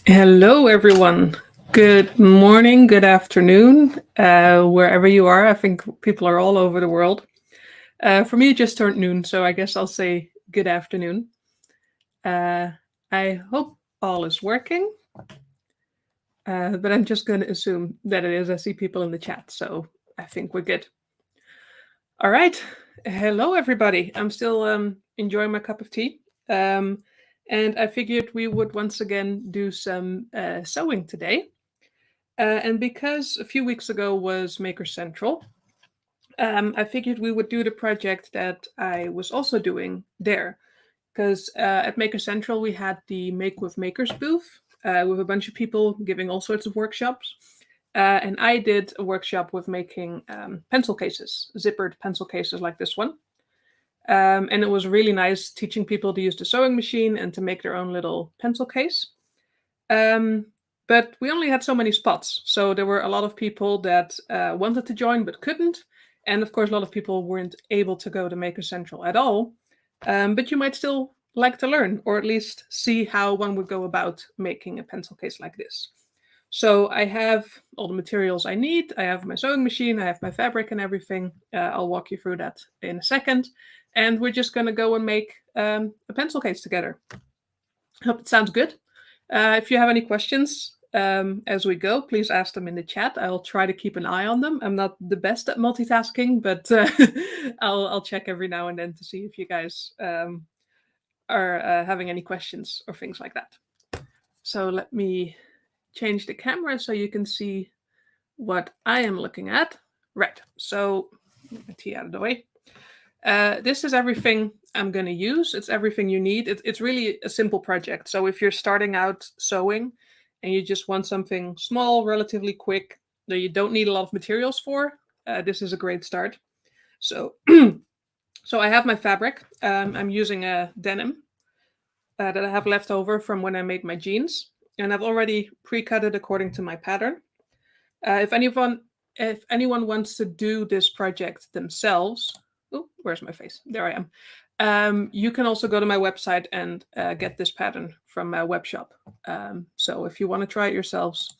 Hello, everyone. Good morning, good afternoon, wherever you are. I think people are all over the world. For me, it just turned noon, so I guess I'll say good afternoon. Uh, I hope all is working, but I'm just going to assume that it is. I see people in the chat, so I think we're good. All right. Hello, everybody. I'm still enjoying my cup of tea. And I figured we would once again do some sewing today. And because a few weeks ago was Maker Central, I figured we would do the project that I was also doing there. Because at Maker Central, we had the Make with Makers booth with a bunch of people giving all sorts of workshops. And I did a workshop with making pencil cases, zippered pencil cases like this one. And it was really nice teaching people to use the sewing machine and to make their own little pencil case. But we only had so many spots. So there were a lot of people that wanted to join but couldn't. And of course, a lot of people weren't able to go to Maker Central at all. But you might still like to learn, or at least see how one would go about making a pencil case like this. So I have all the materials I need. I have my sewing machine, I have my fabric and everything. I'll walk you through that in a second. And we're just going to go and make a pencil case together. Hope it sounds good. If you have any questions as we go, please ask them in the chat. I'll try to keep an eye on them. I'm not the best at multitasking, but I'll check every now and then to see if you guys are having any questions or things like that. So let me change the camera so you can see what I am looking at. Right, so get my tea out of the way. This is everything I'm going to use. It's everything you need. It's really a simple project. So if you're starting out sewing and you just want something small, relatively quick, that you don't need a lot of materials for, this is a great start. So, so I have my fabric. I'm using a denim that I have left over from when I made my jeans. And I've already pre-cut it according to my pattern. If anyone wants to do this project themselves, oh, where's my face? There I am. You can also go to my website and get this pattern from my web shop. So if you want to try it yourselves,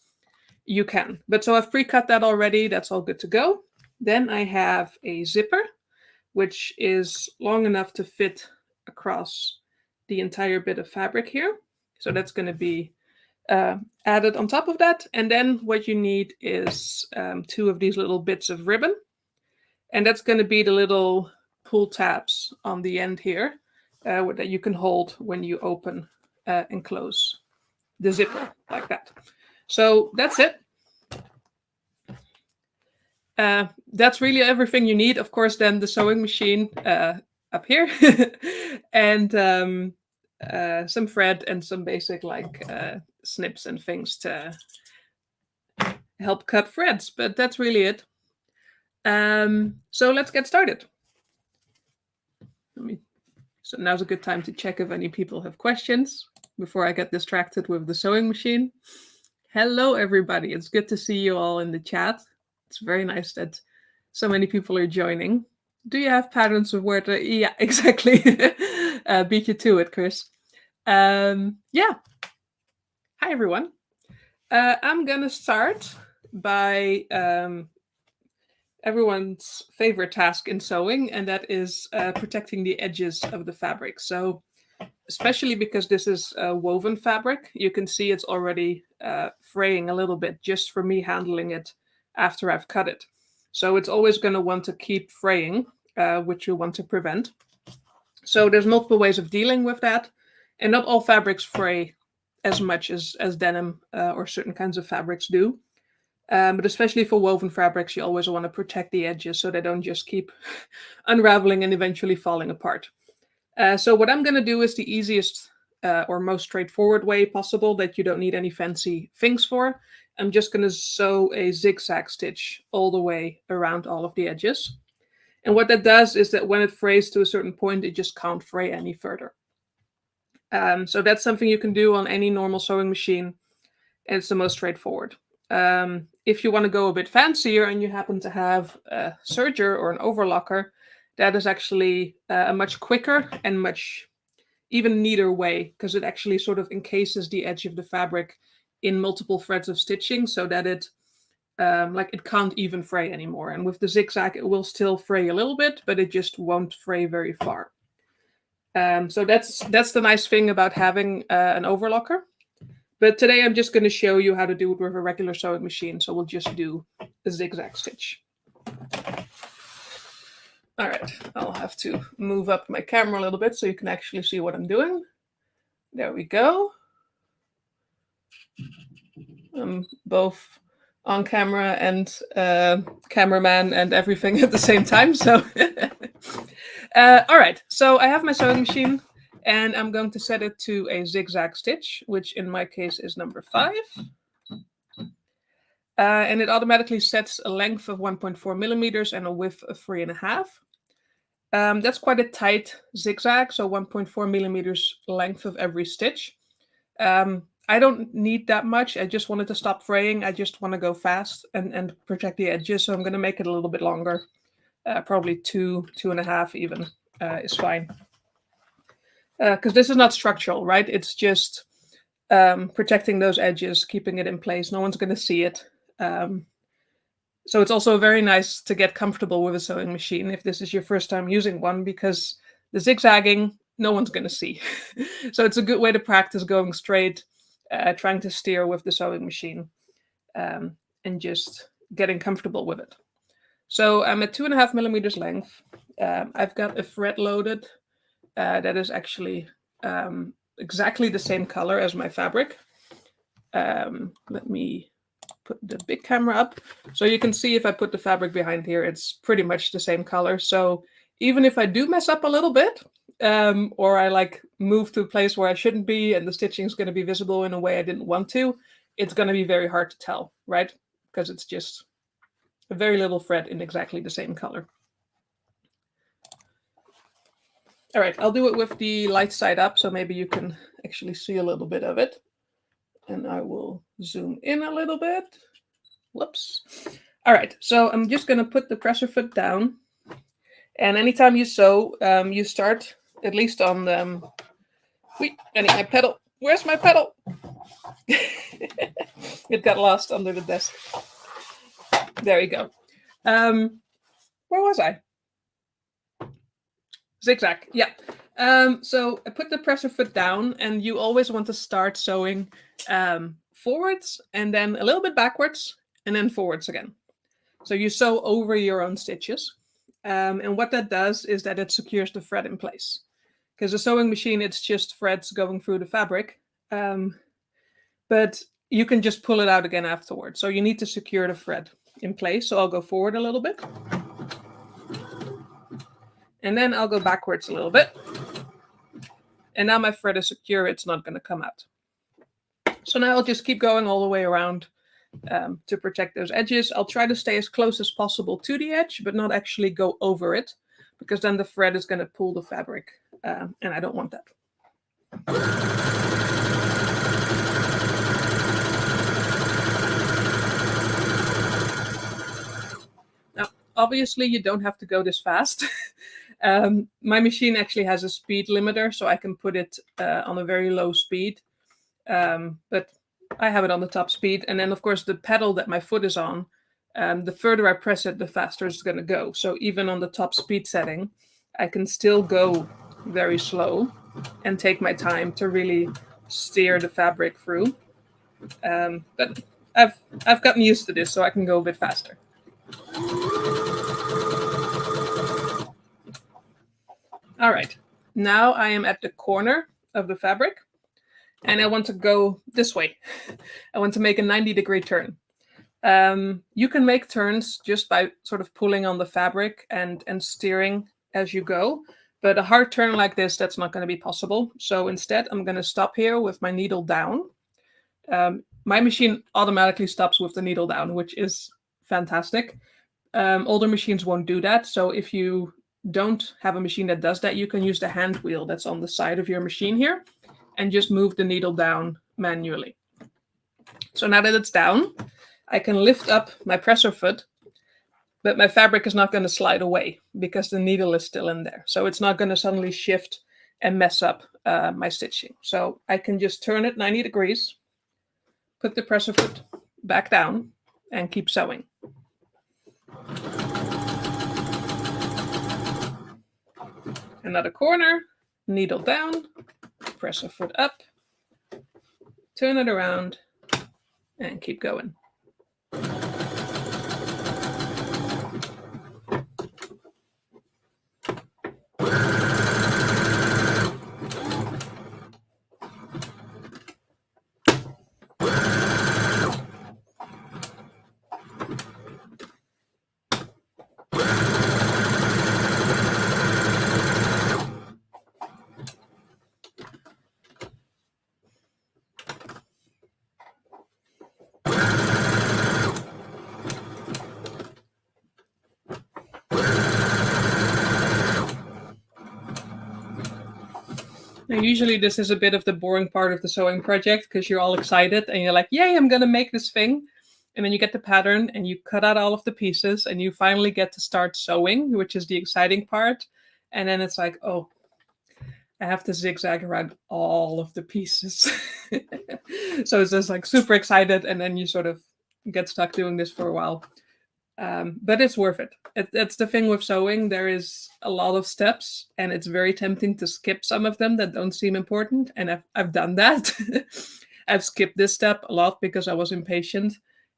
you can. But so I've pre-cut that already. That's all good to go. Then I have a zipper, which is long enough to fit across the entire bit of fabric here. So that's going to be added on top of that. And then what you need is 2 of these little bits of ribbon. And that's going to be the little pull tabs on the end here that you can hold when you open and close the zipper like that. So that's it. That's really everything you need. Of course, then the sewing machine up here and some thread and some basic snips and things to help cut threads, but that's really it. So let's get started. So now's a good time to check if any people have questions before I get distracted with the sewing machine. Hello, everybody. It's good to see you all in the chat. It's very nice that so many people are joining. Do you have patterns of where to... Yeah, exactly. Beat you to it, Chris. Yeah. Hi, everyone. I'm going to start by everyone's favorite task in sewing, and that is protecting the edges of the fabric. So especially because this is woven fabric, you can see it's already fraying a little bit just for me handling it after I've cut it. So it's always going to want to keep fraying, which you want to prevent. So there's multiple ways of dealing with that, and not all fabrics fray as much as denim or certain kinds of fabrics do. But especially for woven fabrics, you always want to protect the edges so they don't just keep unraveling and eventually falling apart. So what I'm going to do is the easiest or most straightforward way possible that you don't need any fancy things for. I'm just going to sew a zigzag stitch all the way around all of the edges. And what that does is that when it frays to a certain point, it just can't fray any further. So that's something you can do on any normal sewing machine, and it's the most straightforward. If you want to go a bit fancier and you happen to have a serger or an overlocker, that is actually a much quicker and much even neater way, because it actually sort of encases the edge of the fabric in multiple threads of stitching so that it it can't even fray anymore. And with the zigzag, it will still fray a little bit, but it just won't fray very far. So that's the nice thing about having an overlocker. But today I'm just going to show you how to do it with a regular sewing machine. So we'll just do a zigzag stitch. All right, I'll have to move up my camera a little bit so you can actually see what I'm doing. There we go. I'm both on camera and cameraman and everything at the same time. So, all right, so I have my sewing machine and I'm going to set it to a zigzag stitch, which in my case is number 5. And it automatically sets a length of 1.4 millimeters and a width of 3.5. That's quite a tight zigzag, so 1.4 millimeters length of every stitch. I don't need that much. I just wanted to stop fraying. I just want to go fast and protect the edges, so I'm going to make it a little bit longer. Probably 2.5 even is fine. Because this is not structural, right? It's just protecting those edges, keeping it in place. No one's going to see it. So it's also very nice to get comfortable with a sewing machine if this is your first time using one, because the zigzagging, no one's going to see. So it's a good way to practice going straight, trying to steer with the sewing machine, and just getting comfortable with it. So I'm at 2.5 millimeters length. I've got a thread loaded that is actually exactly the same color as my fabric. Let me put the big camera up so you can see if I put the fabric behind here, it's pretty much the same color. So even if I do mess up a little bit, or I move to a place where I shouldn't be and the stitching is going to be visible in a way I didn't want to, it's going to be very hard to tell, right? Because it's just a very little thread in exactly the same color. All right, I'll do it with the light side up so maybe you can actually see a little bit of it. And I will zoom in a little bit. Whoops. All right, so I'm just going to put the presser foot down. And anytime you sew, you start at least on the... Wait, I need my pedal. Where's my pedal? It got lost under the desk. There you go. Where was I? Zigzag, yeah. So I put the presser foot down, and you always want to start sewing forwards and then a little bit backwards and then forwards again. So you sew over your own stitches. And what that does is that it secures the thread in place. Because a sewing machine, it's just threads going through the fabric. But you can just pull it out again afterwards. So you need to secure the thread in place. So I'll go forward a little bit. And then I'll go backwards a little bit. And now my thread is secure, it's not going to come out. So now I'll just keep going all the way around to protect those edges. I'll try to stay as close as possible to the edge, but not actually go over it, because then the thread is going to pull the fabric, and I don't want that. Now, obviously, you don't have to go this fast. My machine actually has a speed limiter, so I can put it on a very low speed. But I have it on the top speed. And then, of course, the pedal that my foot is on, the further I press it, the faster it's going to go. So even on the top speed setting, I can still go very slow and take my time to really steer the fabric through. But I've gotten used to this, so I can go a bit faster. All right, now I am at the corner of the fabric and I want to go this way. I want to make a 90-degree turn. You can make turns just by sort of pulling on the fabric and steering as you go, but a hard turn like this, that's not going to be possible. So instead, I'm going to stop here with my needle down. My machine automatically stops with the needle down, which is fantastic. Older machines won't do that. So if you don't have a machine that does that, you can use the hand wheel that's on the side of your machine here and just move the needle down manually. So now that it's down, I can lift up my presser foot, but my fabric is not going to slide away because the needle is still in there. So it's not going to suddenly shift and mess up my stitching. So I can just turn it 90 degrees put the presser foot back down and keep sewing. Another corner, needle down, presser foot up, turn it around, and keep going. Now, usually this is a bit of the boring part of the sewing project because you're all excited and you're like, yay, I'm going to make this thing. And then you get the pattern and you cut out all of the pieces and you finally get to start sewing, which is the exciting part. And then it's like, oh, I have to zigzag around all of the pieces. So it's just like super excited. And then you sort of get stuck doing this for a while. But it's worth it. That's the thing with sewing. There is a lot of steps and it's very tempting to skip some of them that don't seem important. And I've done that. I've skipped this step a lot because I was impatient,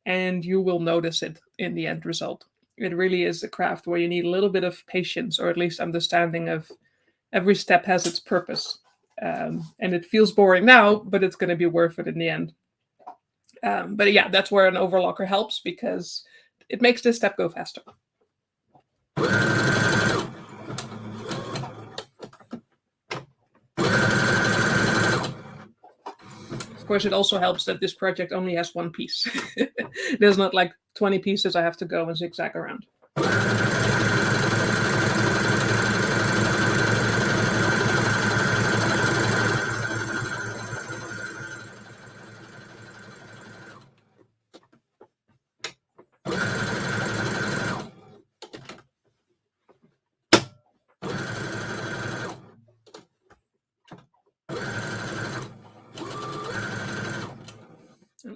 and you will notice it in the end result. It really is a craft where you need a little bit of patience, or at least understanding of every step has its purpose. And it feels boring now, but it's going to be worth it in the end. But yeah, that's where an overlocker helps because it makes this step go faster. Of course, it also helps that this project only has one piece. There's not like 20 pieces I have to go and zigzag around.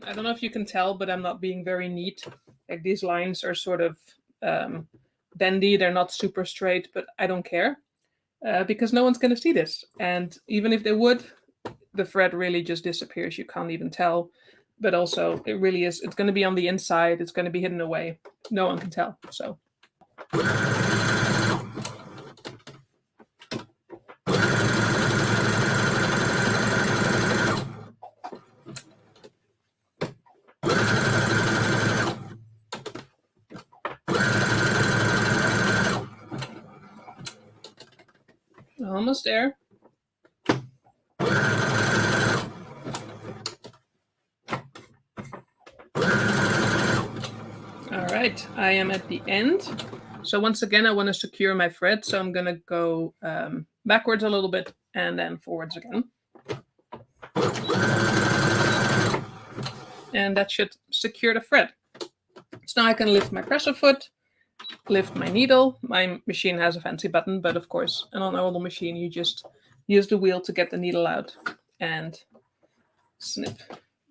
I don't know if you can tell, but I'm not being very neat. Like these lines are sort of bendy. They're not super straight, but I don't care because no one's going to see this. And even if they would, the thread really just disappears. You can't even tell. But also, it really is. It's going to be on the inside. It's going to be hidden away. No one can tell. So. Almost there. All right, I am at the end. So once again, I want to secure my thread. So I'm going to go backwards a little bit and then forwards again. And that should secure the thread. So now I can lift my presser foot, lift my needle. My machine has a fancy button, but of course, on an normal machine, you just use the wheel to get the needle out and snip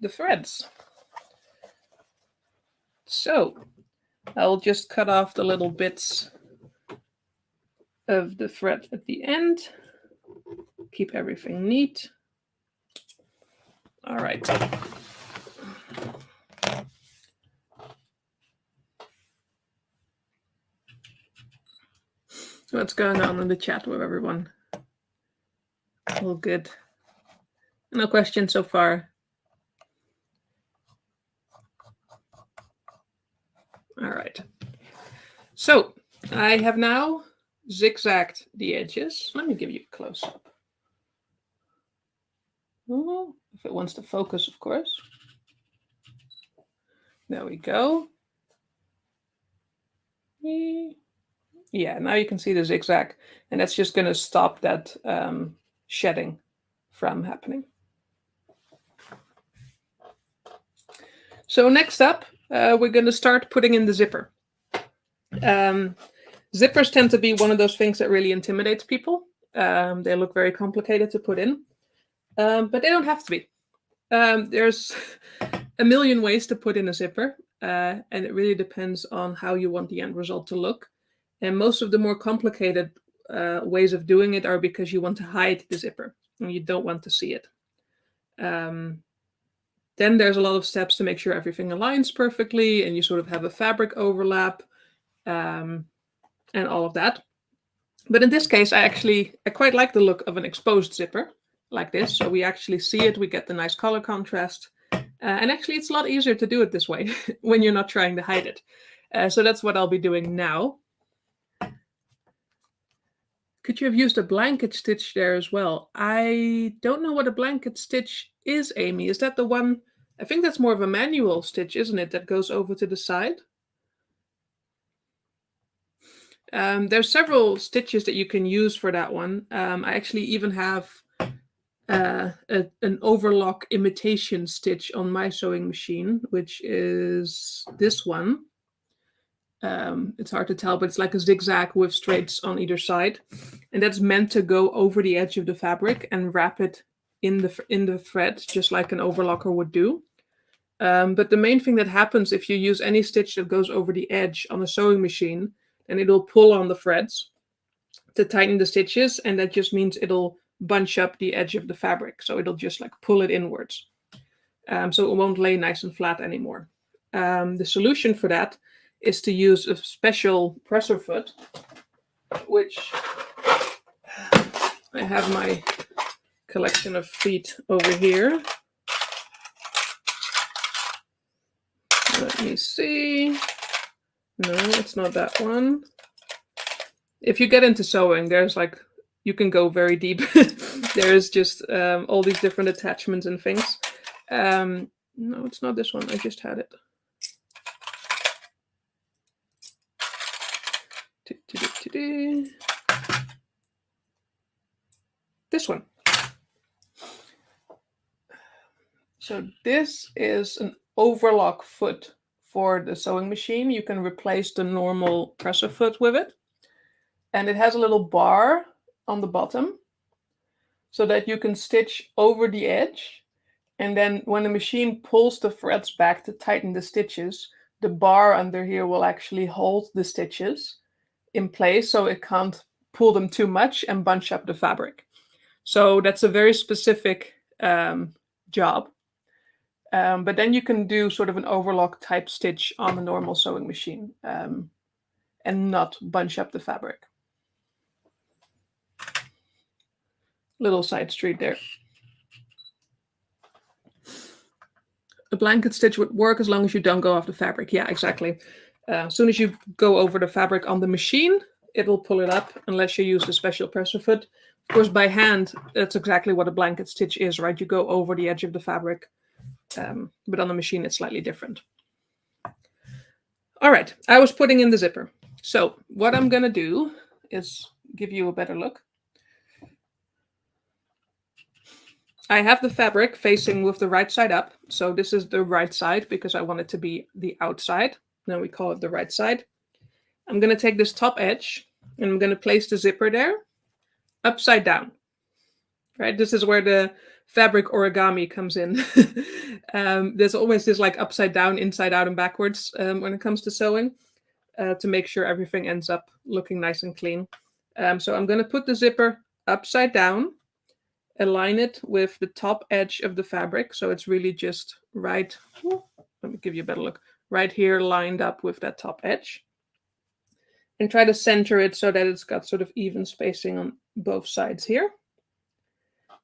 the threads. So I'll just cut off the little bits of the thread at the end. Keep everything neat. All right. So what's going on in the chat with everyone? All good. No questions so far. All right. So I have now zigzagged the edges. Let me give you a close-up. Oh, if it wants to focus, of course. There we go. Yeah, now you can see the zigzag, and that's just going to stop that shedding from happening. So next up, we're going to start putting in the zipper. Zippers tend to be one of those things that really intimidates people. They look very complicated to put in, but they don't have to be. There's a million ways to put in a zipper, and it really depends on how you want the end result to look. And most of the more complicated ways of doing it are because you want to hide the zipper and you don't want to see it. Then there's a lot of steps to make sure everything aligns perfectly and you sort of have a fabric overlap and all of that. But in this case, I quite like the look of an exposed zipper like this. So we actually see it, we get the nice color contrast. And actually, it's a lot easier to do it this way when you're not trying to hide it. So that's what I'll be doing now. Could you have used a blanket stitch there as well? I don't know what a blanket stitch is, Amy. Is that the one? I think that's more of a manual stitch, isn't it? That goes over to the side. There's several stitches that you can use for that one. I actually even have an overlock imitation stitch on my sewing machine, which is this one. It's hard to tell, but it's like a zigzag with straights on either side, and that's meant to go over the edge of the fabric and wrap it in the thread, just like an overlocker would do. But the main thing that happens if you use any stitch that goes over the edge on a sewing machine, then it'll pull on the threads to tighten the stitches, and that just means it'll bunch up the edge of the fabric, so it'll just like pull it inwards, so it won't lay nice and flat anymore. The solution for that is to use a special presser foot, which I have my collection of feet over here. Let me see. No, it's not that one. If you get into sewing, there's like, you can go very deep. There's just all these different attachments and things. No, it's not this one. I just had it. This one. So this is an overlock foot for the sewing machine. You can replace the normal presser foot with it. And it has a little bar on the bottom so that you can stitch over the edge. And then when the machine pulls the threads back to tighten the stitches, the bar under here will actually hold the stitches in place so it can't pull them too much and bunch up the fabric. So that's a very specific job. But then you can do sort of an overlock type stitch on a normal sewing machine and not bunch up the fabric. Little side street there. A blanket stitch would work as long as you don't go off the fabric. Yeah, exactly. As soon as you go over the fabric on the machine, it will pull it up unless you use the special presser foot. Of course, by hand, that's exactly what a blanket stitch is, right? You go over the edge of the fabric, but on the machine, it's slightly different. All right, I was putting in the zipper. So what I'm going to do is give you a better look. I have the fabric facing with the right side up. So this is the right side because I want it to be the outside. Then we call it the right side. I'm going to take this top edge and I'm going to place the zipper there upside down. Right? This is where the fabric origami comes in. There's always this like upside down, inside out, and backwards when it comes to sewing to make sure everything ends up looking nice and clean. So I'm going to put the zipper upside down, align it with the top edge of the fabric. So it's really just right, let me give you a better look, right here lined up with that top edge. And try to center it so that it's got sort of even spacing on both sides here.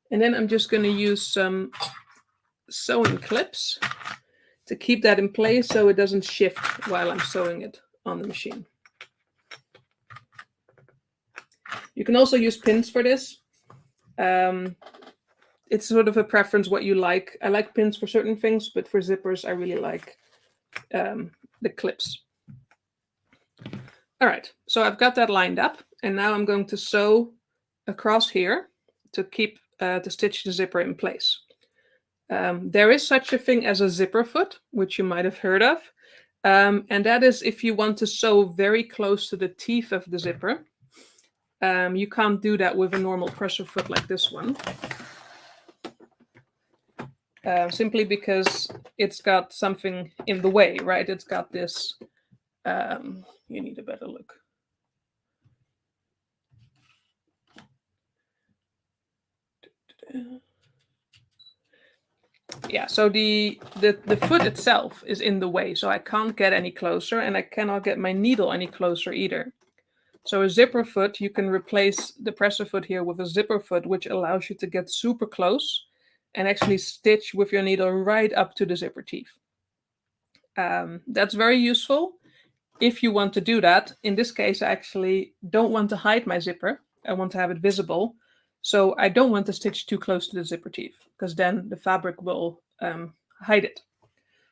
And then I'm just going to use some sewing clips to keep that in place so it doesn't shift while I'm sewing it on the machine. You can also use pins for this. It's sort of a preference what you like. I like pins for certain things, but for zippers, I really like the clips. All right, so I've got that lined up, and now I'm going to sew across here to keep to stitch the zipper in place. There is such a thing as a zipper foot, which you might have heard of, and that is if you want to sew very close to the teeth of the zipper. You can't do that with a normal presser foot like this one, simply because it's got something in the way, right? It's got this, you need a better look. Yeah, so the foot itself is in the way, so I can't get any closer, and I cannot get my needle any closer either. So a zipper foot, you can replace the presser foot here with a zipper foot, which allows you to get super close and actually stitch with your needle right up to the zipper teeth. That's very useful if you want to do that. In this case, I actually don't want to hide my zipper. I want to have it visible. So I don't want to stitch too close to the zipper teeth, because then the fabric will hide it.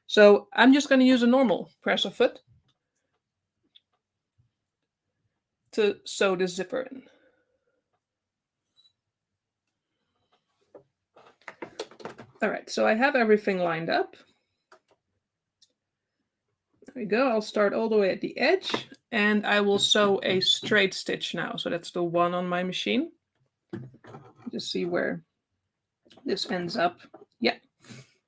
So I'm just going to use a normal presser foot to sew this zipper in. All right, so I have everything lined up. There we go. I'll start all the way at the edge, and I will sew a straight stitch now. So that's the one on my machine. Just see where this ends up. Yeah,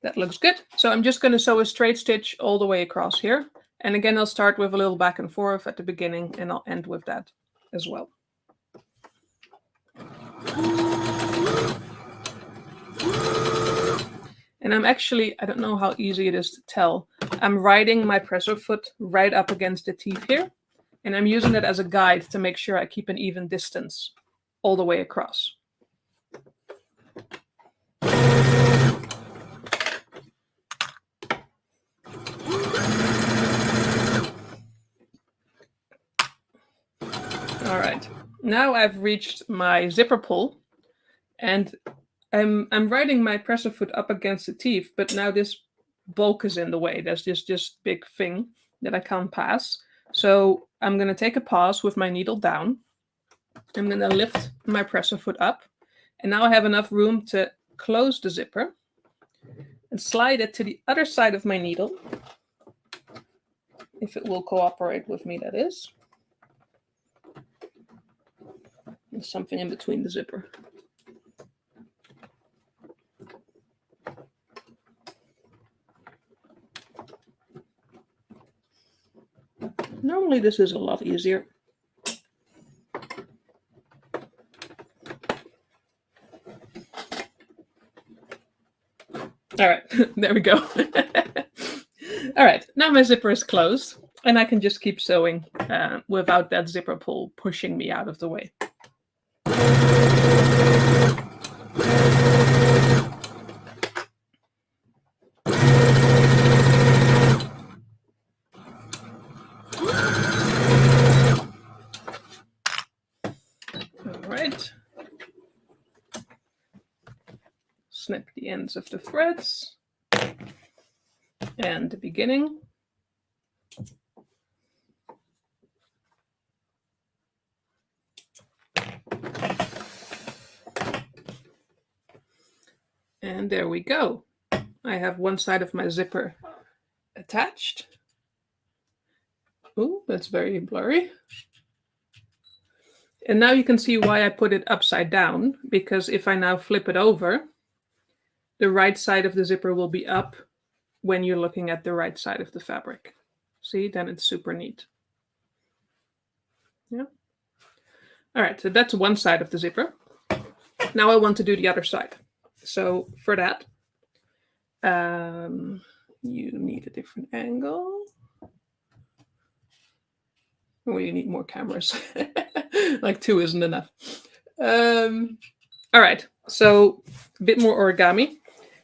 that looks good. So I'm just going to sew a straight stitch all the way across here. And again, I'll start with a little back and forth at the beginning, and I'll end with that as well. And I'm actually, I don't know how easy it is to tell, I'm riding my presser foot right up against the teeth here. And I'm using that as a guide to make sure I keep an even distance all the way across. All right, now I've reached my zipper pull, and I'm riding my presser foot up against the teeth, but now this bulk is in the way. There's this big thing that I can't pass. So I'm going to take a pause with my needle down. I'm going to lift my presser foot up, and now I have enough room to close the zipper and slide it to the other side of my needle, if it will cooperate with me, that is. There's something in between the zipper. Normally this is a lot easier. All right, there we go. All right, now my zipper is closed, and I can just keep sewing without that zipper pull pushing me out of the way. All right. Snip the ends of the threads and the beginning. And there we go. I have one side of my zipper attached. Ooh, that's very blurry. And now you can see why I put it upside down, because if I now flip it over, the right side of the zipper will be up when you're looking at the right side of the fabric. See, then it's super neat. Yeah. All right, so that's one side of the zipper. Now I want to do the other side. So for that, you need a different angle. Or you need more cameras. Like 2 isn't enough. All right, so a bit more origami.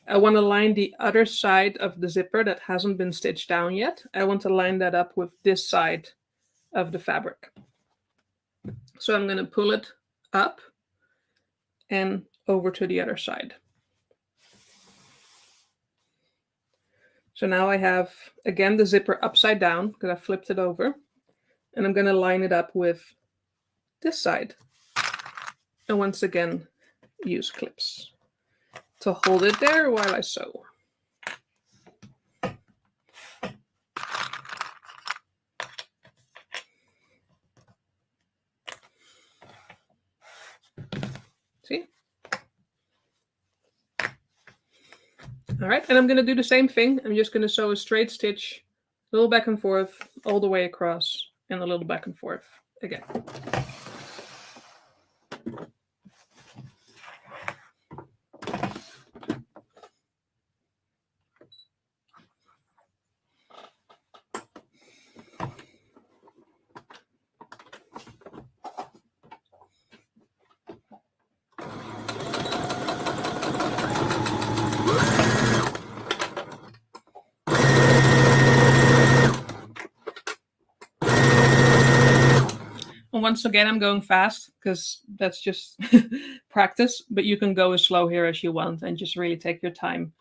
I want to line the other side of the zipper that hasn't been stitched down yet. I want to line that up with this side of the fabric. So I'm going to pull it up and over to the other side. So now I have, again, the zipper upside down because I flipped it over. And I'm going to line it up with this side. And once again, use clips to hold it there while I sew. See? All right, and I'm going to do the same thing. I'm just going to sew a straight stitch, a little back and forth, all the way across, and a little back and forth again. And once again, I'm going fast because that's just practice, but you can go as slow here as you want and just really take your time.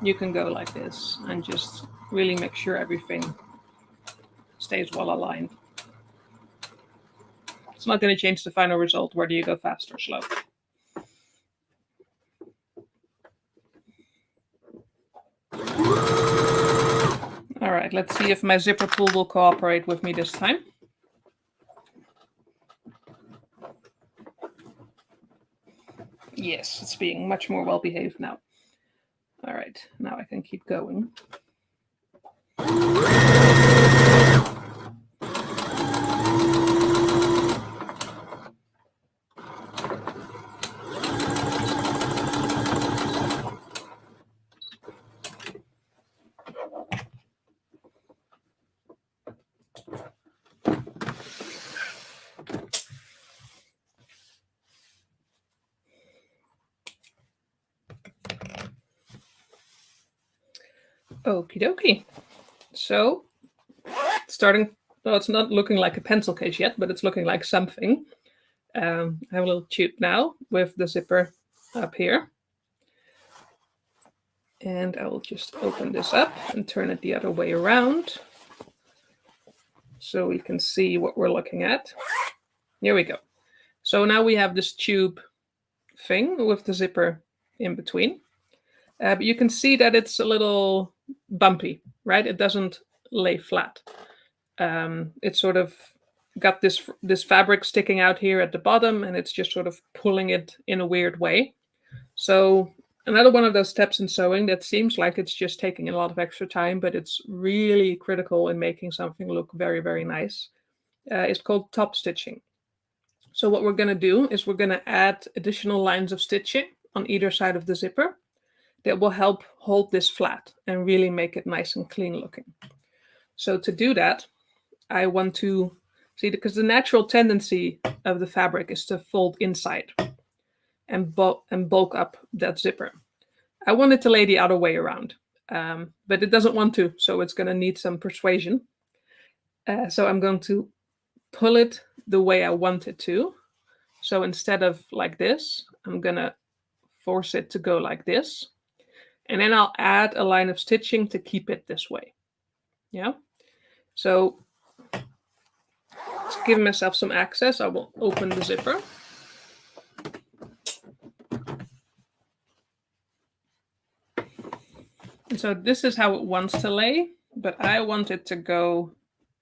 You can go like this and just really make sure everything stays well aligned. It's not going to change the final result whether you go fast or slow. All right, let's see if my zipper pull will cooperate with me this time. Yes, it's being much more well behaved now. All right, now I can keep going. Okie dokie. So, starting, well, it's not looking like a pencil case yet, but it's looking like something. I have a little tube now with the zipper up here. And I will just open this up and turn it the other way around so we can see what we're looking at. Here we go. So now we have this tube thing with the zipper in between. But you can see that it's a little bumpy, right? It doesn't lay flat. It's sort of got this fabric sticking out here at the bottom, and it's just sort of pulling it in a weird way. So another one of those steps in sewing that seems like it's just taking a lot of extra time, but it's really critical in making something look very, very nice. It's called top stitching. So what we're going to do is we're going to add additional lines of stitching on either side of the zipper that will help hold this flat and really make it nice and clean looking. So to do that, I want to see, because the natural tendency of the fabric is to fold inside and bulk up that zipper. I want it to lay the other way around, but it doesn't want to, so it's going to need some persuasion. So I'm going to pull it the way I want it to. So instead of like this, I'm going to force it to go like this. And then I'll add a line of stitching to keep it this way. Yeah. So to give myself some access, I will open the zipper. And so this is how it wants to lay, but I want it to go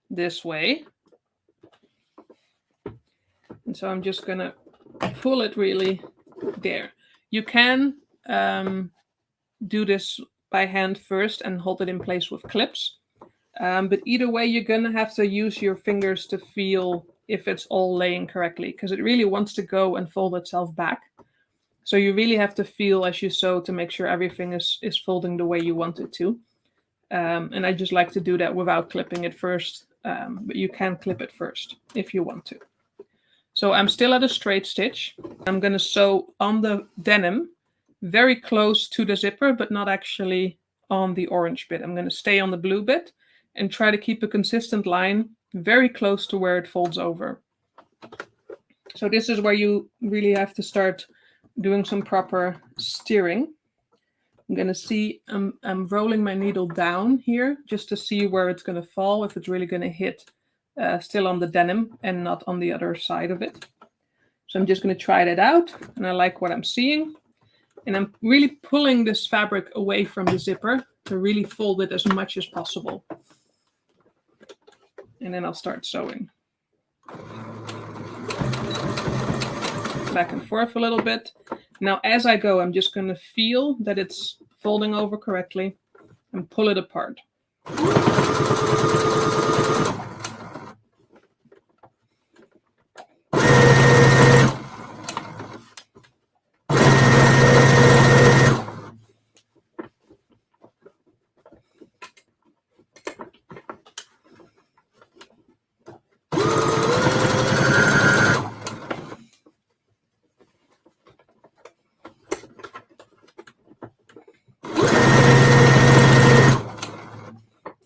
this way. And so I'm just going to pull it really there. You can do this by hand first and hold it in place with clips. But either way, you're going to have to use your fingers to feel if it's all laying correctly, because it really wants to go and fold itself back. So you really have to feel as you sew to make sure everything is folding the way you want it to. And I just like to do that without clipping it first, but you can clip it first if you want to. So I'm still at a straight stitch. I'm going to sew on the denim very close to the zipper, but not actually on the orange bit. I'm going to stay on the blue bit and try to keep a consistent line very close to where it folds over. So this is where you really have to start doing some proper steering. I'm going to see, I'm rolling my needle down here just to see where it's going to fall, if it's really going to hit still on the denim and not on the other side of it. So I'm just going to try that out, and I like what I'm seeing. And I'm really pulling this fabric away from the zipper to really fold it as much as possible. And then I'll start sewing. Back and forth a little bit. Now, as I go, I'm just going to feel that it's folding over correctly, and pull it apart.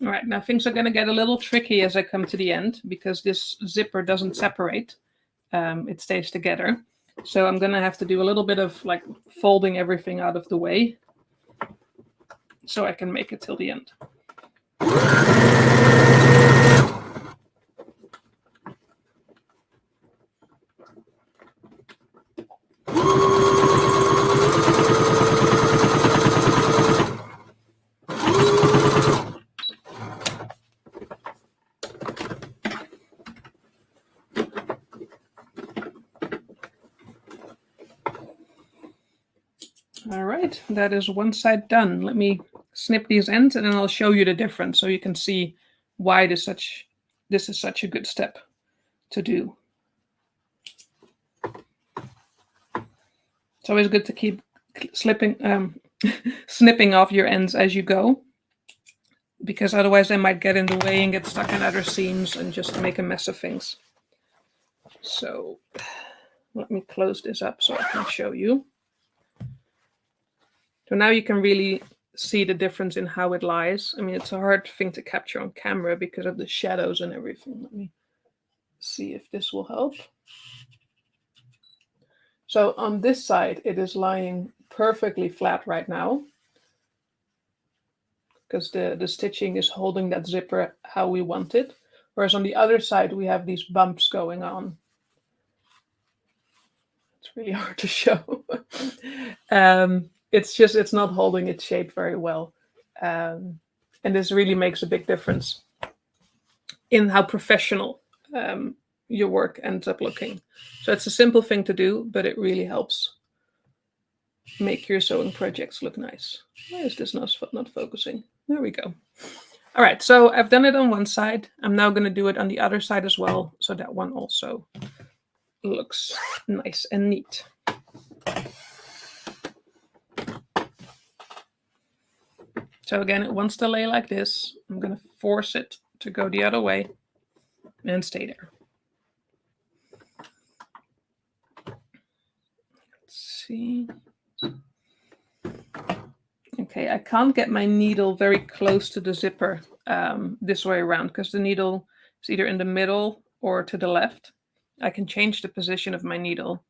All right, now things are going to get a little tricky as I come to the end because this zipper doesn't separate. It stays together. So I'm going to have to do a little bit of like folding everything out of the way so I can make it till the end. All right, that is one side done. Let me snip these ends and then I'll show you the difference so you can see why this is such a good step to do. It's always good to keep snipping off your ends as you go, because otherwise they might get in the way and get stuck in other seams and just make a mess of things. So let me close this up so I can show you. So now you can really see the difference in how it lies. I mean, it's a hard thing to capture on camera because of the shadows and everything. Let me see if this will help. So on this side, it is lying perfectly flat right now because the stitching is holding that zipper how we want it. Whereas on the other side, we have these bumps going on. It's really hard to show. It's not holding its shape very well. And this really makes a big difference in how professional your work ends up looking. So it's a simple thing to do, but it really helps make your sewing projects look nice. Why is this not focusing? There we go. All right, so I've done it on one side. I'm now going to do it on the other side as well, so that one also looks nice and neat. So again, it wants to lay like this. I'm going to force it to go the other way and stay there. Let's see. Okay, I can't get my needle very close to the zipper this way around because the needle is either in the middle or to the left. I can change the position of my needle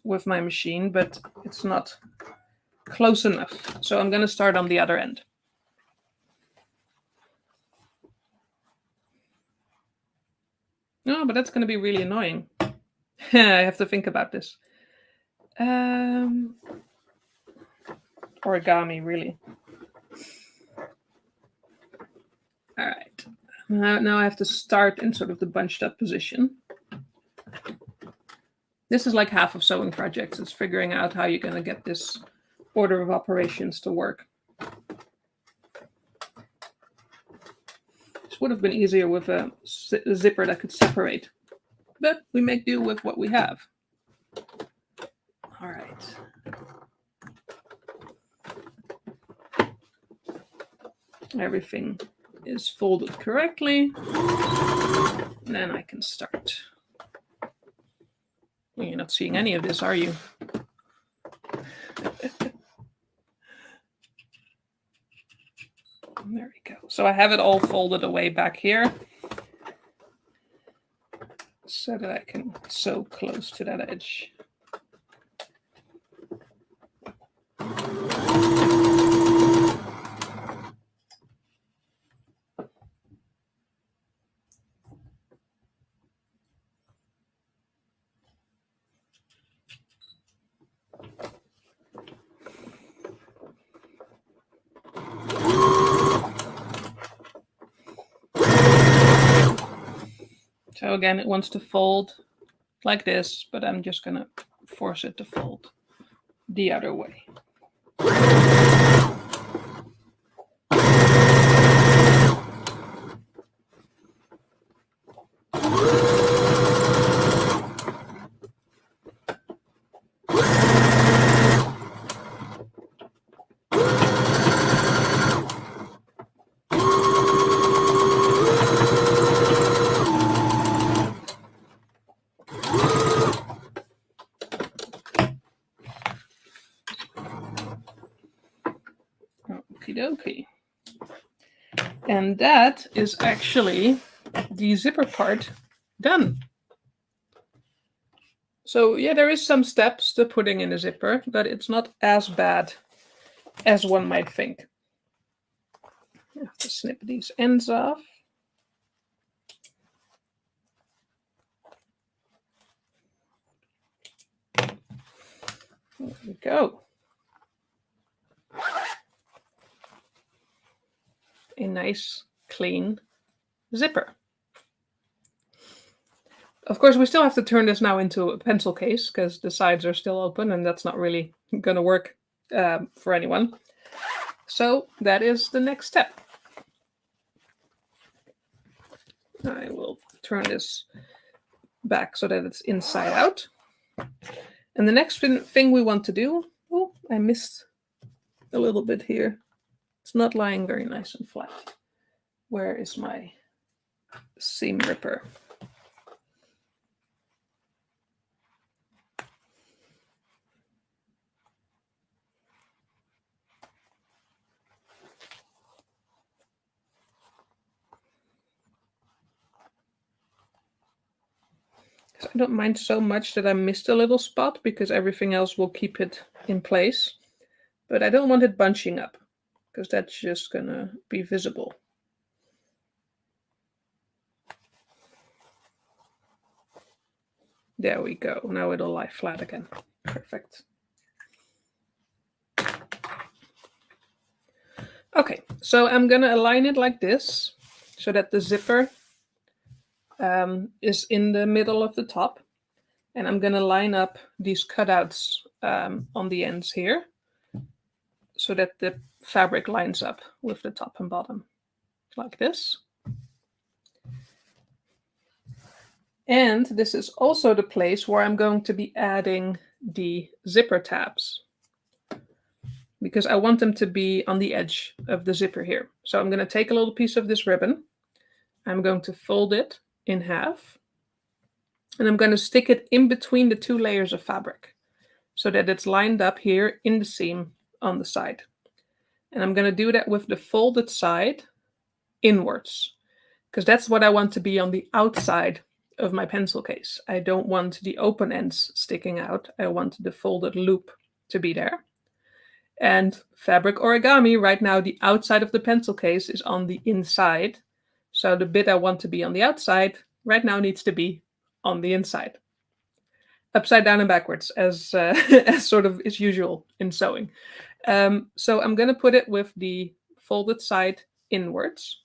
with my machine, but it's not close enough. So I'm going to start on the other end. No, but that's going to be really annoying. I have to think about this. Origami, really. All right. Now I have to start in sort of the bunched up position. This is like half of sewing projects. It's figuring out how you're going to get this order of operations to work. This would have been easier with a zipper that could separate, but we make do with what we have. All right. Everything is folded correctly. And then I can start. You're not seeing any of this, are you? There we go. So I have it all folded away back here so that I can sew close to that edge. So again, it wants to fold like this, but I'm just going to force it to fold the other way. Okie dokie. And that is actually the zipper part done. So yeah, there is some steps to putting in a zipper, but it's not as bad as one might think. I have to snip these ends off. There we go. A nice, clean zipper. Of course, we still have to turn this now into a pencil case because the sides are still open and that's not really going to work for anyone. So that is the next step. I will turn this back so that it's inside out. And the next thing we want to do, oh, I missed a little bit here. It's not lying very nice and flat. Where is my seam ripper? I don't mind so much that I missed a little spot because everything else will keep it in place. But I don't want it bunching up because that's just going to be visible. There we go. Now it'll lie flat again. Perfect. Okay, so I'm going to align it like this so that the zipper is in the middle of the top. And I'm going to line up these cutouts on the ends here so that the fabric lines up with the top and bottom like this. And this is also the place where I'm going to be adding the zipper tabs because I want them to be on the edge of the zipper here. So I'm going to take a little piece of this ribbon. I'm going to fold it in half. And I'm going to stick it in between the two layers of fabric so that it's lined up here in the seam on the side. And I'm going to do that with the folded side inwards because that's what I want to be on the outside of my pencil case. I don't want the open ends sticking out. I want the folded loop to be there. And fabric origami, right now the outside of the pencil case is on the inside. So the bit I want to be on the outside right now needs to be on the inside. Upside down and backwards as sort of is usual in sewing. So I'm going to put it with the folded side inwards.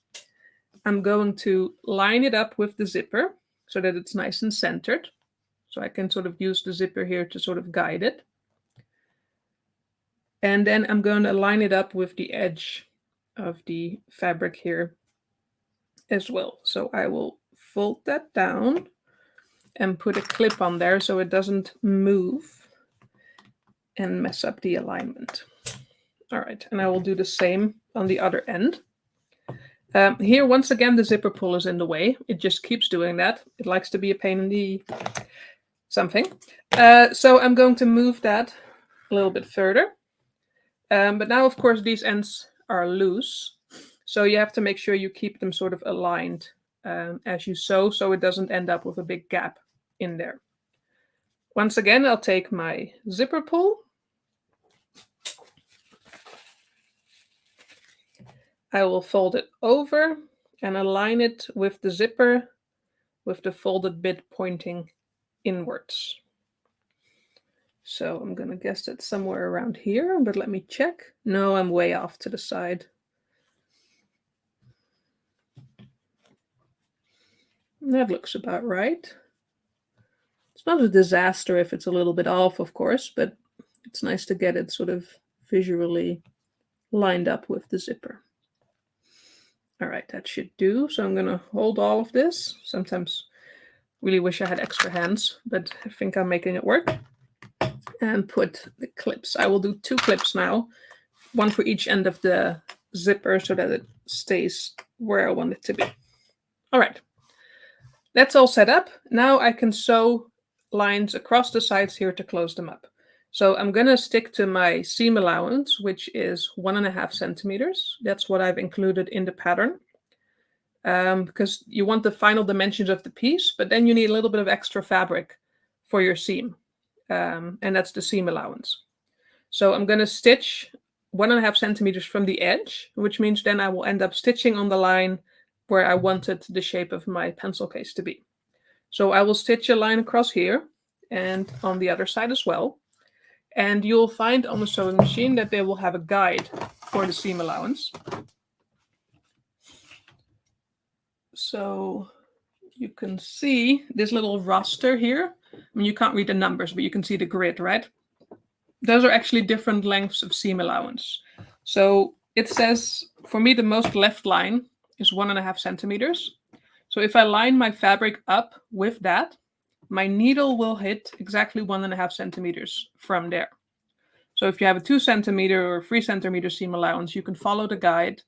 I'm going to line it up with the zipper so that it's nice and centered. So I can sort of use the zipper here to sort of guide it. And then I'm going to line it up with the edge of the fabric here as well. So I will fold that down and put a clip on there so it doesn't move and mess up the alignment. All right, and I will do the same on the other end. Here, once again, the zipper pull is in the way. It just keeps doing that. It likes to be a pain in the something. So I'm going to move that a little bit further. But now, of course, these ends are loose. So you have to make sure you keep them sort of aligned as you sew so it doesn't end up with a big gap in there. Once again, I'll take my zipper pull. I will fold it over and align it with the zipper with the folded bit pointing inwards. So I'm going to guess it's somewhere around here, but let me check. No, I'm way off to the side. That looks about right. It's not a disaster if it's a little bit off, of course, but it's nice to get it sort of visually lined up with the zipper. All right, that should do. So I'm going to hold all of this. Sometimes really wish I had extra hands, but I think I'm making it work. And put the clips. I will do 2 clips now, one for each end of the zipper so that it stays where I want it to be. All right, that's all set up. Now I can sew lines across the sides here to close them up. So I'm going to stick to my seam allowance, which is 1.5 centimeters. That's what I've included in the pattern. Because you want the final dimensions of the piece, but then you need a little bit of extra fabric for your seam. And that's the seam allowance. So I'm going to stitch 1.5 centimeters from the edge, which means then I will end up stitching on the line where I wanted the shape of my pencil case to be. So I will stitch a line across here and on the other side as well. And you'll find on the sewing machine that they will have a guide for the seam allowance. So you can see this little roster here. I mean, you can't read the numbers, but you can see the grid, right? Those are actually different lengths of seam allowance. So it says, for me, the most left line is 1.5 centimeters. So if I line my fabric up with that, my needle will hit exactly 1.5 centimeters from there. So if you have a 2 centimeter or 3 centimeter seam allowance, you can follow the guide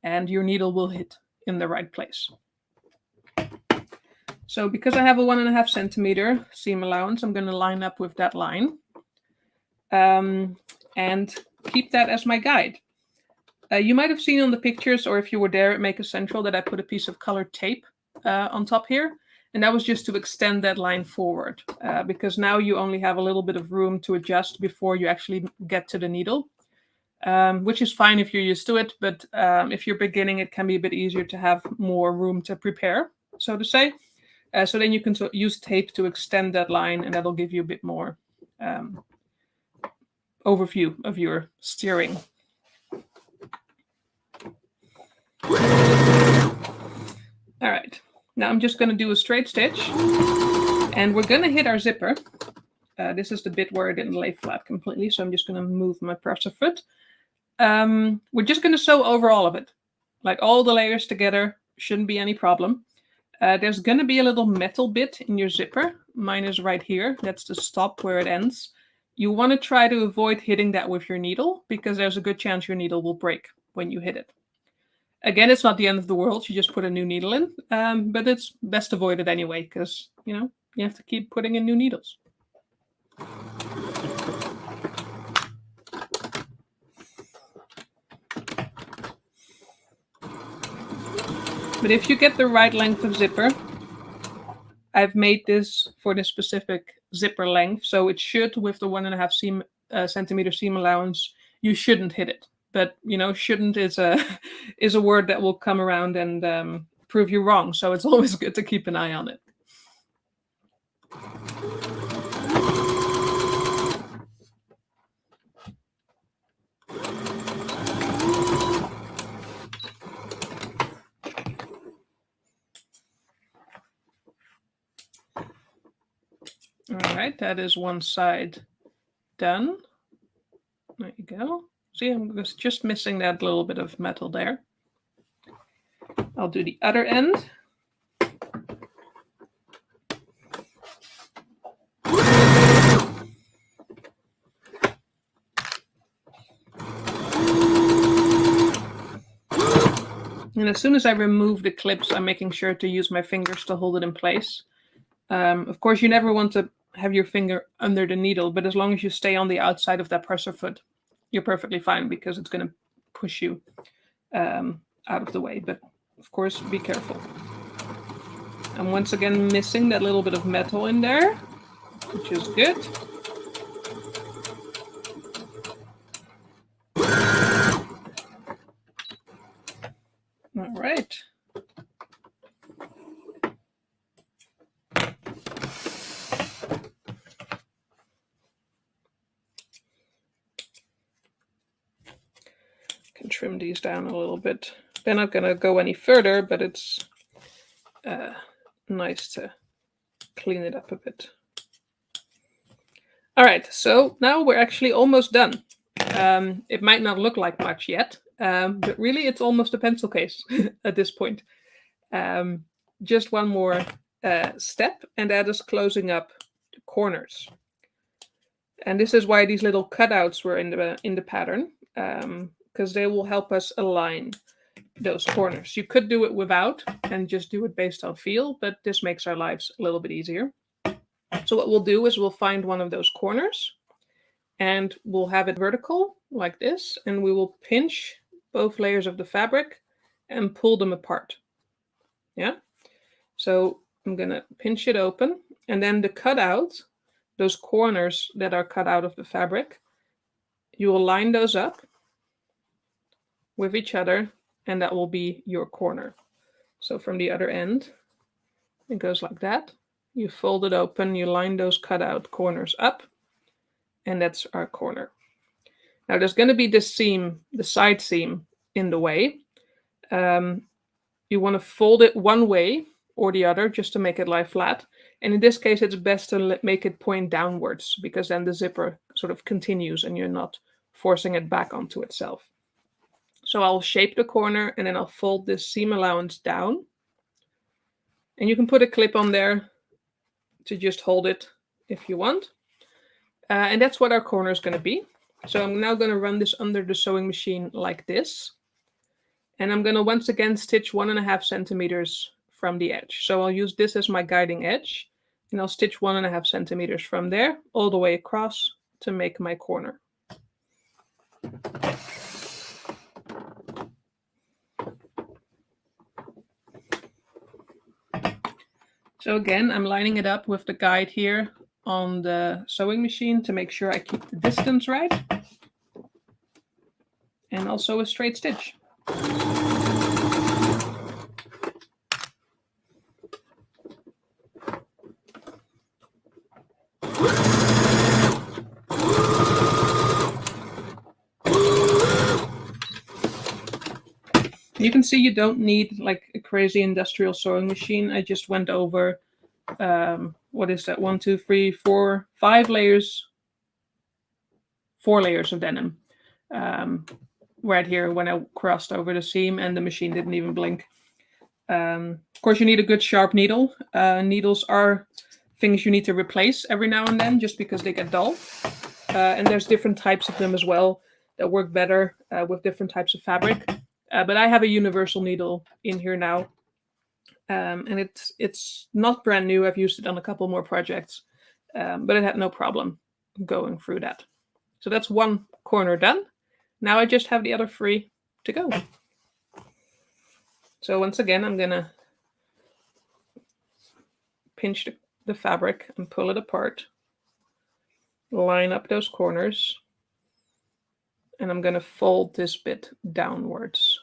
and your needle will hit in the right place. So because I have a 1.5 centimeter seam allowance, I'm going to line up with that line and keep that as my guide. You might have seen on the pictures, or if you were there at Make a Central, that I put a piece of colored tape on top here. And that was just to extend that line forward, because now you only have a little bit of room to adjust before you actually get to the needle, which is fine if you're used to it. But if you're beginning, it can be a bit easier to have more room to prepare, so to say. So then you can use tape to extend that line, and that'll give you a bit more overview of your steering. All right, now I'm just going to do a straight stitch, and we're going to hit our zipper. This is the bit where it didn't lay flat completely, so I'm just going to move my presser foot. We're just going to sew over all of it, like all the layers together. Shouldn't be any problem. There's going to be a little metal bit in your zipper. Mine is right here. That's the stop where it ends. You want to try to avoid hitting that with your needle, because there's a good chance your needle will break when you hit it. Again, it's not the end of the world. You just put a new needle in, but it's best avoided anyway, because, you know, you have to keep putting in new needles. But if you get the right length of zipper, I've made this for this specific zipper length, so it should, with the 1.5 centimeter seam allowance, you shouldn't hit it. But, you know, shouldn't is a word that will come around and prove you wrong. So it's always good to keep an eye on it. All right, that is one side done. There you go. See, I'm just missing that little bit of metal there. I'll do the other end. And as soon as I remove the clips, I'm making sure to use my fingers to hold it in place. Of course, you never want to have your finger under the needle, but as long as you stay on the outside of that presser foot, you're perfectly fine, because it's going to push you out of the way. But of course, be careful. I'm once again missing that little bit of metal in there, which is good. All right. Can trim these down a little bit. They're not going to go any further, but it's nice to clean it up a bit. All right, so now we're actually almost done. It might not look like much yet, but really it's almost a pencil case at this point. Just one more step, and that is closing up the corners. And this is why these little cutouts were in the pattern, because they will help us align those corners. You could do it without and just do it based on feel, but this makes our lives a little bit easier. So what we'll do is we'll find one of those corners, and we'll have it vertical like this, and we will pinch both layers of the fabric and pull them apart. Yeah? So I'm gonna pinch it open, and then the cutout, those corners that are cut out of the fabric, you will line those up with each other, and that will be your corner. So from the other end, it goes like that. You fold it open, you line those cutout corners up, and that's our corner. Now there's going to be this seam, the side seam, in the way. You want to fold it one way or the other just to make it lie flat. And in this case, it's best to make it point downwards, because then the zipper sort of continues and you're not forcing it back onto itself. So I'll shape the corner, and then I'll fold this seam allowance down. And you can put a clip on there to just hold it if you want. And that's what our corner is going to be. So I'm now going to run this under the sewing machine like this. And I'm going to once again stitch 1.5 centimeters from the edge. So I'll use this as my guiding edge, and I'll stitch 1.5 centimeters from there all the way across to make my corner. So again, I'm lining it up with the guide here on the sewing machine to make sure I keep the distance right. And also a straight stitch. You can see you don't need like a crazy industrial sewing machine. I just went over, what is that? 1, 2, 3, 4, 5 layers, 4 layers of denim. Right here when I crossed over the seam, and the machine didn't even blink. Of course, you need a good sharp needle. Needles are things you need to replace every now and then just because they get dull. And there's different types of them as well that work better with different types of fabric. But I have a universal needle in here now. And it's not brand new. I've used it on a couple more projects, but it had no problem going through that. So that's one corner done. Now I just have the other 3 to go. So once again, I'm going to pinch the fabric and pull it apart. Line up those corners. And I'm going to fold this bit downwards.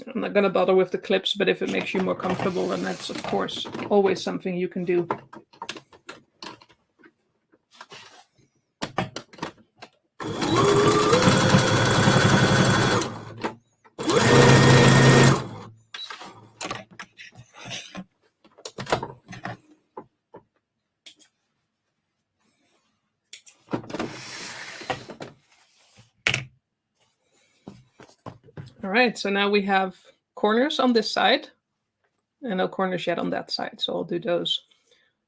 I'm not going to bother with the clips, but if it makes you more comfortable, then that's, of course, always something you can do. All right, so now we have corners on this side and no corners yet on that side. So I'll do those.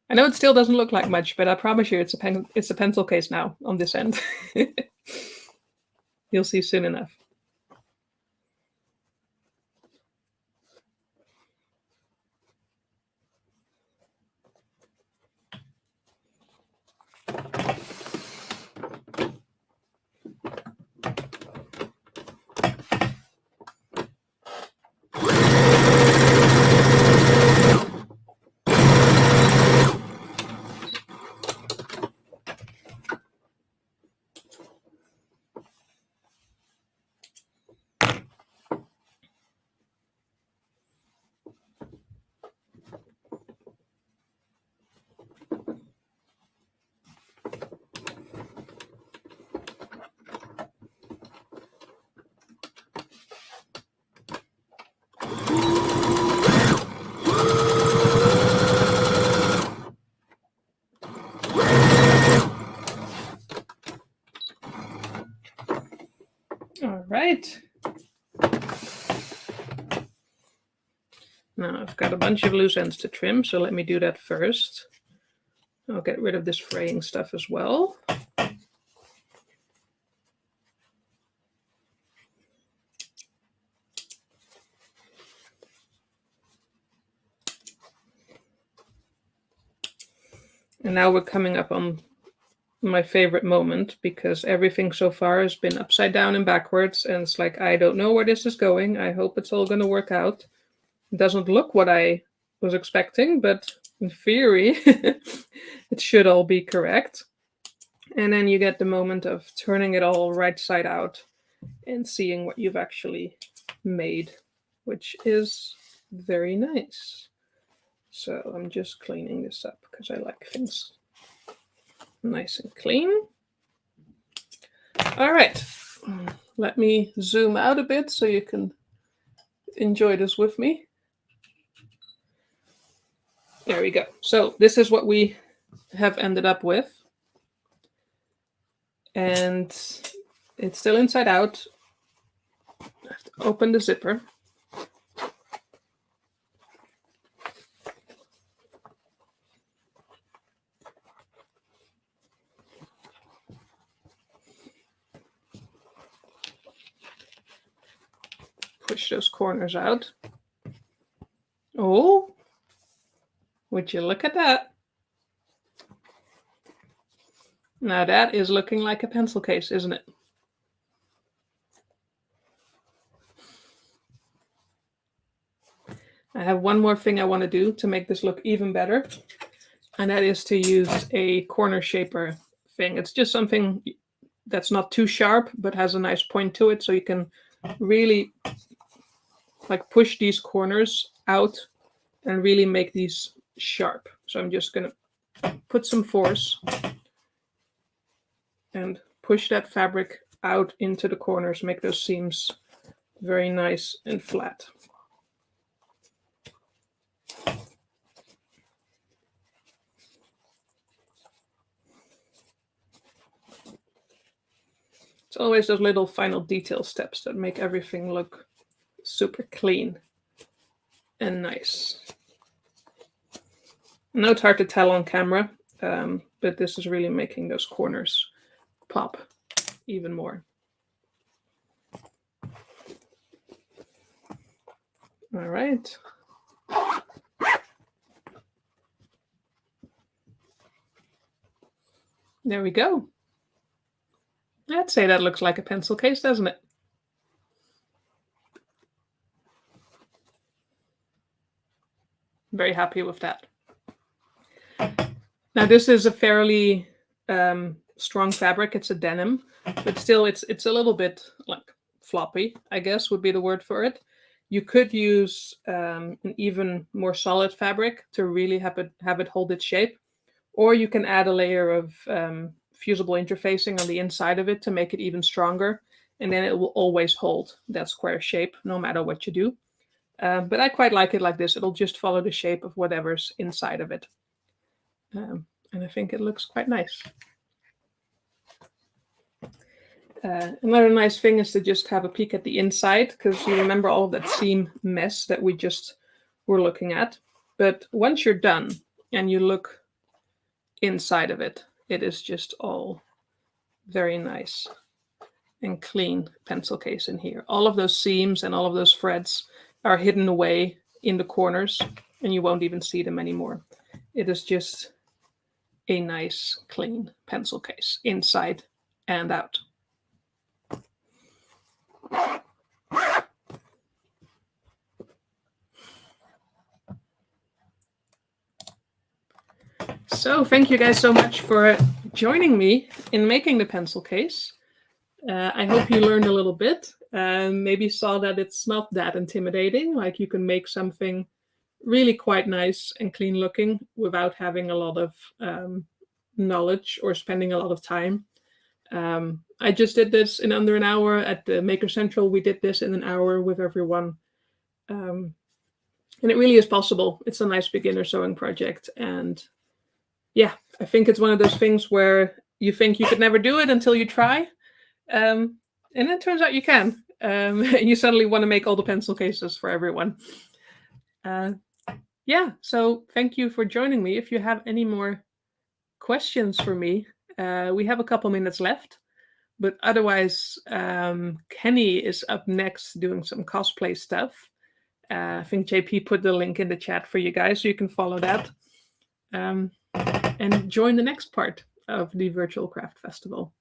I know it still doesn't look like much, but I promise you it's a pencil case now on this end. You'll see soon enough. All right. Now I've got a bunch of loose ends to trim, so let me do that first. I'll get rid of this fraying stuff as well. And now we're coming up on my favorite moment, because everything so far has been upside down and backwards, and it's like, I don't know where this is going. I hope it's all going to work out. It doesn't look what I was expecting, but in theory, it should all be correct. And then you get the moment of turning it all right side out and seeing what you've actually made, which is very nice. So I'm just cleaning this up because I like things nice and clean. All right, let me zoom out a bit so you can enjoy this with me. There we go. So this is what we have ended up with. And it's still inside out. I have to open the zipper. Push those corners out. Oh, would you look at that? Now that is looking like a pencil case, isn't it? I have one more thing I want to do to make this look even better, and that is to use a corner shaper thing. It's just something that's not too sharp, but has a nice point to it, so you can really like push these corners out and really make these sharp. So I'm just going to put some force and push that fabric out into the corners, make those seams very nice and flat. It's always those little final detail steps that make everything look super clean and nice. I know it's hard to tell on camera, but this is really making those corners pop even more. All right. There we go. I'd say that looks like a pencil case, doesn't it? Very happy with that. Now this is a fairly strong fabric. It's a denim, but still it's a little bit like floppy, I guess would be the word for it. You could use an even more solid fabric to really have it hold its shape, or you can add a layer of fusible interfacing on the inside of it to make it even stronger, and then it will always hold that square shape no matter what you do. But I quite like it like this. It'll just follow the shape of whatever's inside of it. And I think it looks quite nice. Another nice thing is to just have a peek at the inside, because you remember all of that seam mess that we just were looking at. But once you're done and you look inside of it, it is just all very nice and clean pencil case in here. All of those seams and all of those threads are hidden away in the corners, and you won't even see them anymore. It is just a nice, clean pencil case, inside and out. So thank you guys so much for joining me in making the pencil case. I hope you learned a little bit, maybe saw that it's not that intimidating, like you can make something really quite nice and clean looking without having a lot of knowledge or spending a lot of time. I just did this in under an hour at the Maker Central. We did this in an hour with everyone. And it really is possible. It's a nice beginner sewing project. And yeah, I think it's one of those things where you think you could never do it until you try. And it turns out you can. You suddenly want to make all the pencil cases for everyone. Yeah, so thank you for joining me. If you have any more questions for me, we have a couple minutes left. But otherwise, Kenny is up next doing some cosplay stuff. I think JP put the link in the chat for you guys, so you can follow that. and join the next part of the Virtual Craft Festival.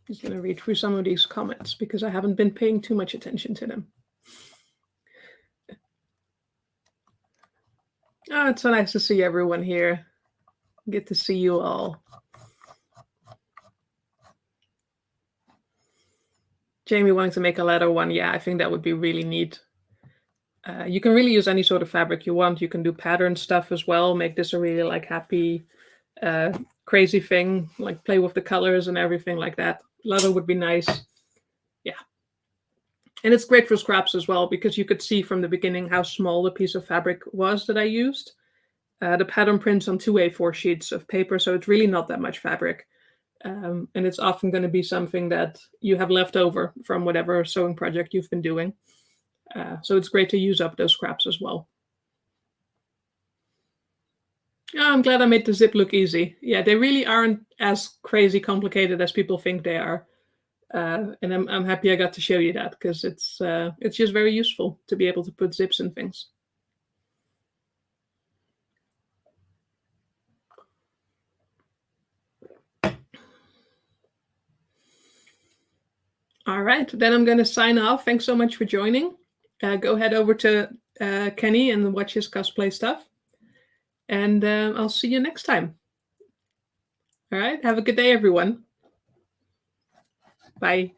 Just going to read through some of these comments because I haven't been paying too much attention to them. Oh, it's so nice to see everyone here. Good to see you all. Jamie wanting to make a leather one. Yeah, I think that would be really neat. You can really use any sort of fabric you want. You can do pattern stuff as well. Make this a really like happy, crazy thing. Like play with the colors and everything like that. Leather would be nice. Yeah. And it's great for scraps as well because you could see from the beginning how small the piece of fabric was that I used. The pattern prints on 2 A4 sheets of paper, so it's really not that much fabric. And it's often going to be something that you have left over from whatever sewing project you've been doing. So it's great to use up those scraps as well. Oh, I'm glad I made the zip look easy. Yeah, they really aren't as crazy complicated as people think they are. And I'm happy I got to show you that because it's just very useful to be able to put zips in things. All right, then I'm going to sign off. Thanks so much for joining. Go head over to Kenny and watch his cosplay stuff. And I'll see you next time. All right, have a good day, everyone. Bye.